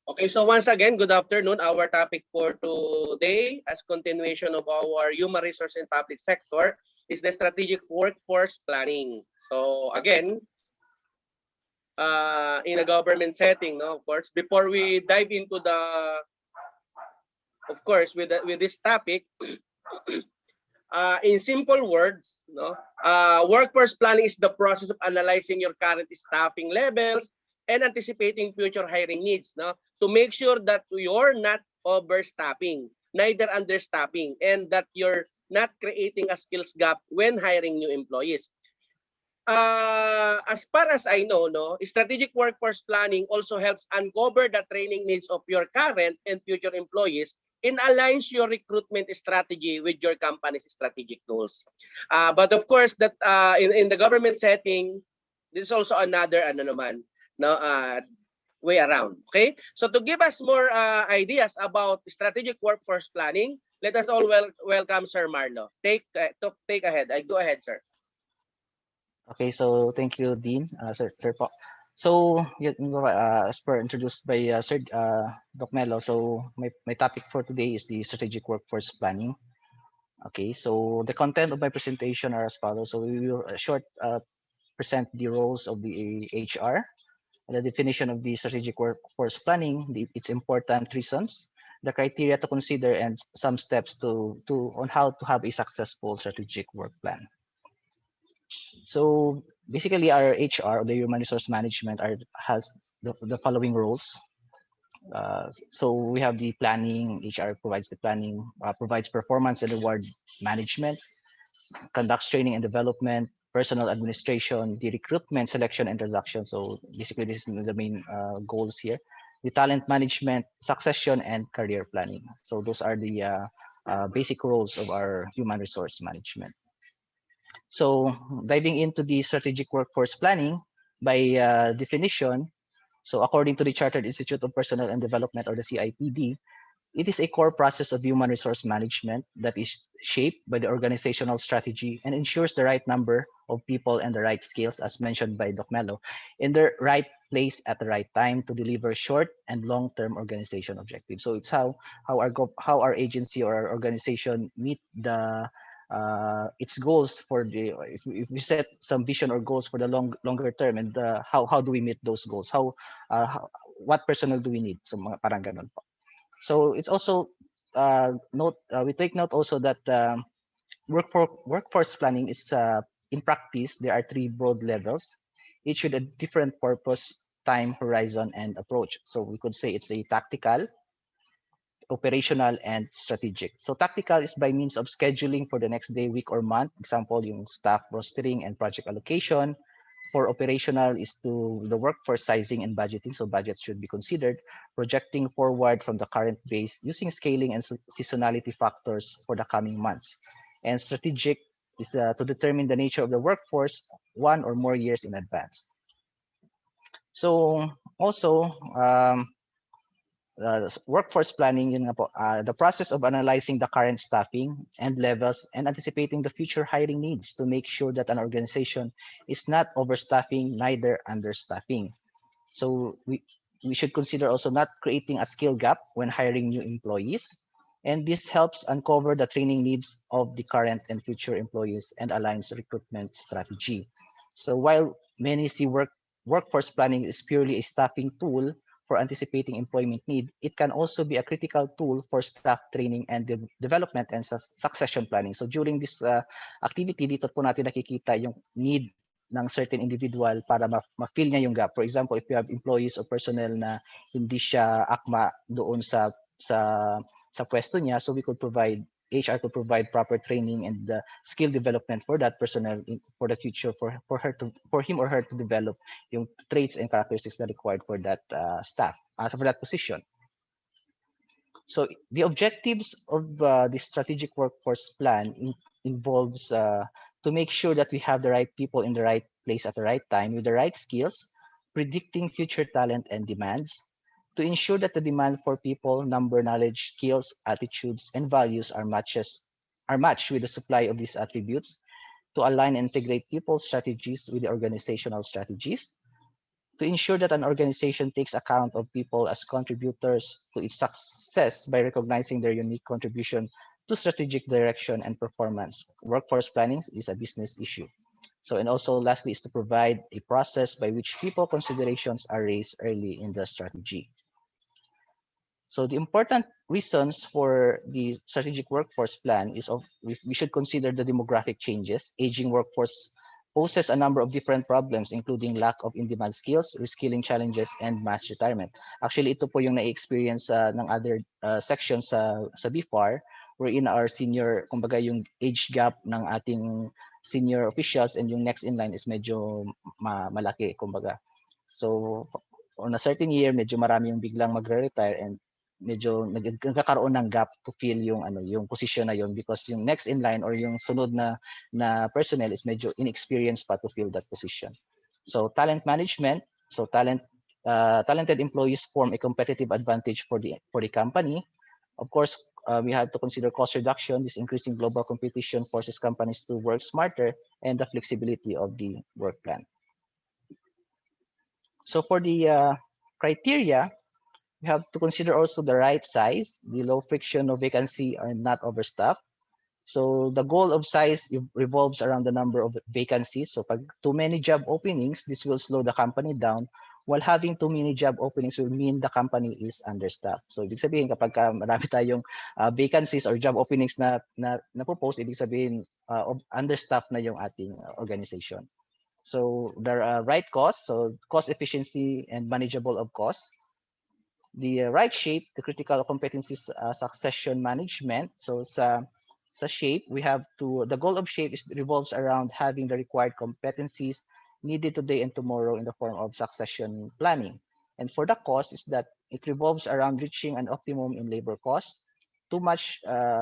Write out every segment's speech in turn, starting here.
Okay, so once again, good afternoon. Our topic for today, as continuation of our human resource and public sector, is the strategic workforce planning. So again, in a government setting, no, of course, before we dive into the, of course, with this topic, in simple words, no, workforce planning is the process of analyzing your current staffing levels and anticipating future hiring needs, no, to make sure that you're not overstaffing, neither understaffing, and that you're not creating a skills gap when hiring new employees. As far as I know, no, strategic workforce planning also helps uncover the training needs of your current and future employees and aligns your recruitment strategy with your company's strategic goals. But of course, that in the government setting, this is also another ano naman, no, way around. Okay, so to give us more ideas about strategic workforce planning, let us all welcome Sir Marlo. Take ahead. I go ahead, sir. Okay, so thank you, Dean, Sir Po. So, as per introduced by Sir Doc Melo, so my topic for today is the strategic workforce planning. Okay, so the content of my presentation are as follows. So we will present the roles of the HR, the definition of the strategic workforce planning, its important reasons, the criteria to consider, and some steps to on how to have a successful strategic work plan. So basically, our HR, or the human resource management, has the following roles. So we have the planning. HR provides the planning, provides performance and reward management, conducts training and development, personal administration, the recruitment, selection, and introduction. So basically, this is the main goals here. The talent management, succession, and career planning. So those are the basic roles of our human resource management. So diving into the strategic workforce planning, by definition, so according to the Chartered Institute of Personnel and Development, or the CIPD, it is a core process of human resource management that is shaped by the organizational strategy and ensures the right number of people and the right skills, as mentioned by Doc Mello, in the right place at the right time to deliver short and long-term organization objectives. So it's how our agency or our organization meet the its goals for the if we set some vision or goals for the longer term, and how do we meet those goals, what personnel do we need, so mga parang ganun po. So it's also we take note also that workforce planning is in practice there are three broad levels, each with a different purpose, time horizon, and approach. So we could say it's a tactical, operational, and strategic. So tactical is by means of scheduling for the next day, week, or month. Example, yung staff rostering and project allocation. For operational is to the workforce sizing and budgeting. So budgets should be considered. Projecting forward from the current base using scaling and seasonality factors for the coming months. And strategic is to determine the nature of the workforce 1 or more years in advance. So also, workforce planning, yun nga po, the process of analyzing the current staffing and levels and anticipating the future hiring needs to make sure that an organization is not overstaffing, neither understaffing. So we should consider also not creating a skill gap when hiring new employees. And this helps uncover the training needs of the current and future employees and aligns recruitment strategy. So while many see workforce planning is purely a staffing tool for anticipating employment need, it can also be a critical tool for staff training and development and succession planning. So during this activity, dito po natin nakikita yung need ng certain individual para ma-fill niya yung gap. For example, if you have employees or personnel na hindi siya akma doon sa pwesto niya, so we could provide HR could provide proper training and skill development for that personnel for the future, for him or her to develop yung traits and characteristics that required for that staff, for that position. So the objectives of the strategic workforce plan involves to make sure that we have the right people in the right place at the right time with the right skills, predicting future talent and demands, to ensure that the demand for people, number, knowledge, skills, attitudes, and values are matched with the supply of these attributes, to align and integrate people's strategies with the organizational strategies, to ensure that an organization takes account of people as contributors to its success by recognizing their unique contribution to strategic direction and performance. Workforce planning is a business issue. So, and also lastly is to provide a process by which people considerations are raised early in the strategy. So the important reasons for the strategic workforce plan is we should consider the demographic changes. Aging workforce poses a number of different problems, including lack of in-demand skills, reskilling challenges, and mass retirement. Actually, ito po yung na-experience ng other sections sa BFAR, wherein our senior, kumbaga yung age gap ng ating senior officials and yung next in line is medyo malaki, kumbaga. So on a certain year, medyo marami yung biglang magre-retire and medyo nagkakaroon ng gap to fill yung yung position na yon because yung next in line or yung sunod na personnel is medyo inexperienced pa to fill that position. So talent management, so talented employees form a competitive advantage for the company. Of course, we have to consider cost reduction. This increasing global competition forces companies to work smarter and the flexibility of the work plan. So for the criteria, we have to consider also the right size, the low friction of vacancy and not overstaffed. So the goal of size revolves around the number of vacancies. So pag too many job openings, this will slow the company down, while having too many job openings will mean the company is understaffed. So ibig sabihin kapag marami tayong vacancies or job openings na propose, ibig sabihin understaffed na yung ating organization. So the right cost, so cost efficiency and manageable of cost. The right shape, the critical competencies succession management. So sa shape, we have to, the goal of shape revolves around having the required competencies needed today and tomorrow in the form of succession planning. And for the cost is that it revolves around reaching an optimum in labor cost. Too much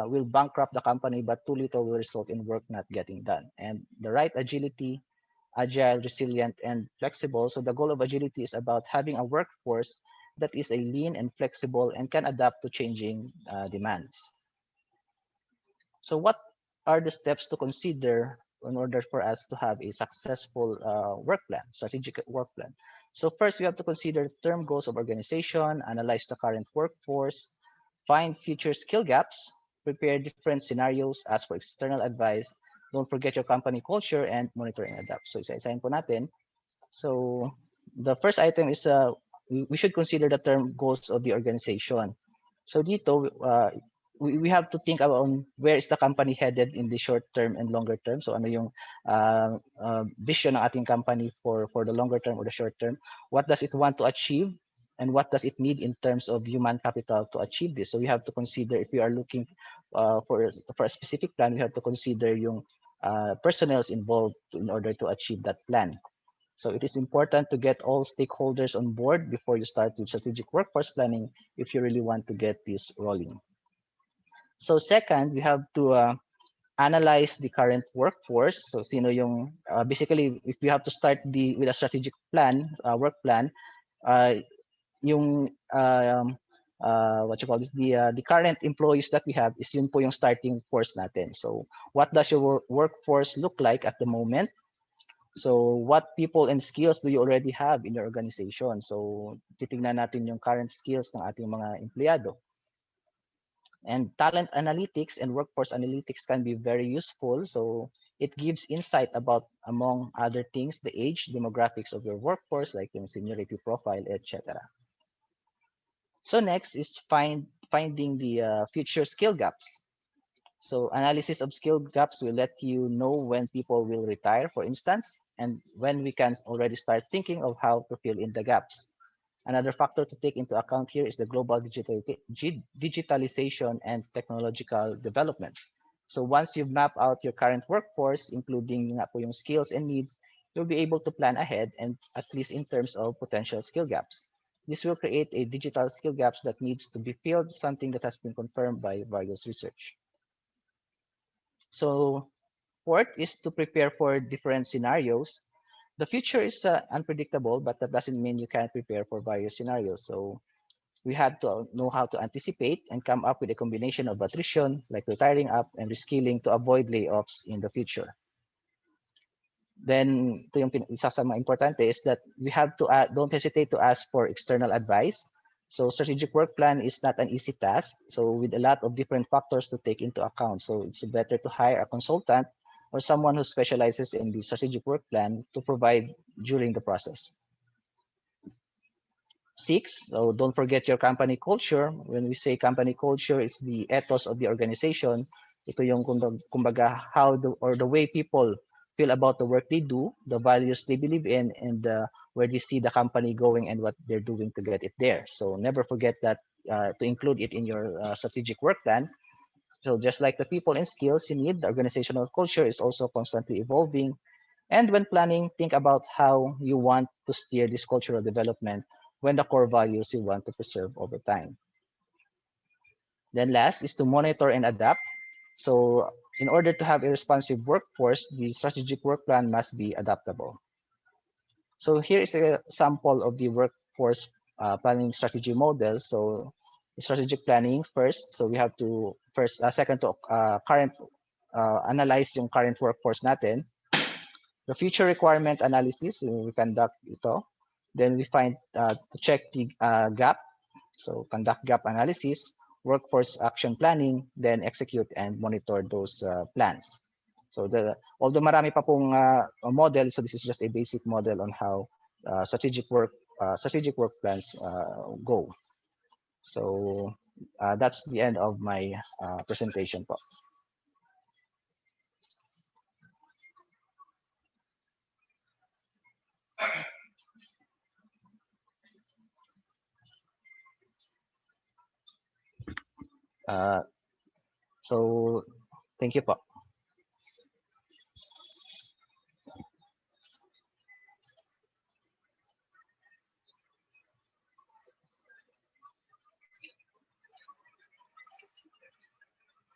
will bankrupt the company, but too little will result in work not getting done. And the right agility, agile, resilient, and flexible. So the goal of agility is about having a workforce that is a lean and flexible and can adapt to changing demands. So what are the steps to consider in order for us to have a successful work plan, strategic work plan? So first, we have to consider term goals of organization, analyze the current workforce, find future skill gaps, prepare different scenarios, ask for external advice, don't forget your company culture, and monitor and adapt. So isa-isahin po natin. So the first item is we should consider the term goals of the organization. So dito, we have to think about where is the company headed in the short term and longer term. So ano yung vision ng ating company for the longer term or the short term? What does it want to achieve? And what does it need in terms of human capital to achieve this? So we have to consider, if we are looking for a specific plan, we have to consider yung personnel involved in order to achieve that plan. So it is important to get all stakeholders on board before you start with strategic workforce planning if you really want to get this rolling. So second, we have to analyze the current workforce. So sino yung basically if we have to start with a strategic plan, work plan, yung what you call this, the current employees that we have is yun po yung starting force natin. So what does your workforce look like at the moment? So what people and skills do you already have in your organization? So titingnan natin yung current skills ng ating mga empleyado. And talent analytics and workforce analytics can be very useful. So it gives insight about, among other things, the age, demographics of your workforce, like yung seniority profile, etc. So next is finding the future skill gaps. So analysis of skill gaps will let you know when people will retire, for instance, and when we can already start thinking of how to fill in the gaps. Another factor to take into account here is the global digitalization and technological developments. So once you've mapped out your current workforce, including nga po yung skills and needs, you'll be able to plan ahead, and at least in terms of potential skill gaps. This will create a digital skill gaps that needs to be filled, something that has been confirmed by various research. So fourth is to prepare for different scenarios. The future is unpredictable, but that doesn't mean you can't prepare for various scenarios. So we had to know how to anticipate and come up with a combination of attrition, like retiring up, and reskilling to avoid layoffs in the future. Then ito yung isa sa mga importante is that we have to don't hesitate to ask for external advice. So strategic work plan is not an easy task. So with a lot of different factors to take into account. So it's better to hire a consultant or someone who specializes in the strategic work plan to provide during the process. 6, so don't forget your company culture. When we say company culture, it's the ethos of the organization. Ito yung kumbaga how the way people feel about the work they do, the values they believe in, and where they see the company going and what they're doing to get it there. So never forget that to include it in your strategic work plan. So just like the people and skills you need, the organizational culture is also constantly evolving. And when planning, think about how you want to steer this cultural development when the core values you want to preserve over time. Then last is to monitor and adapt. So in order to have a responsive workforce, the strategic work plan must be adaptable. So here is a sample of the workforce planning strategy model. So strategic planning first. So we have to first, second to current, analyze yung current workforce natin. The future requirement analysis, we conduct ito. Then we find to check the gap. So conduct gap analysis, workforce action planning, then execute and monitor those plans. So although marami pa pong model, so this is just a basic model on how strategic work plans go. So that's the end of my presentation po. So thank you po.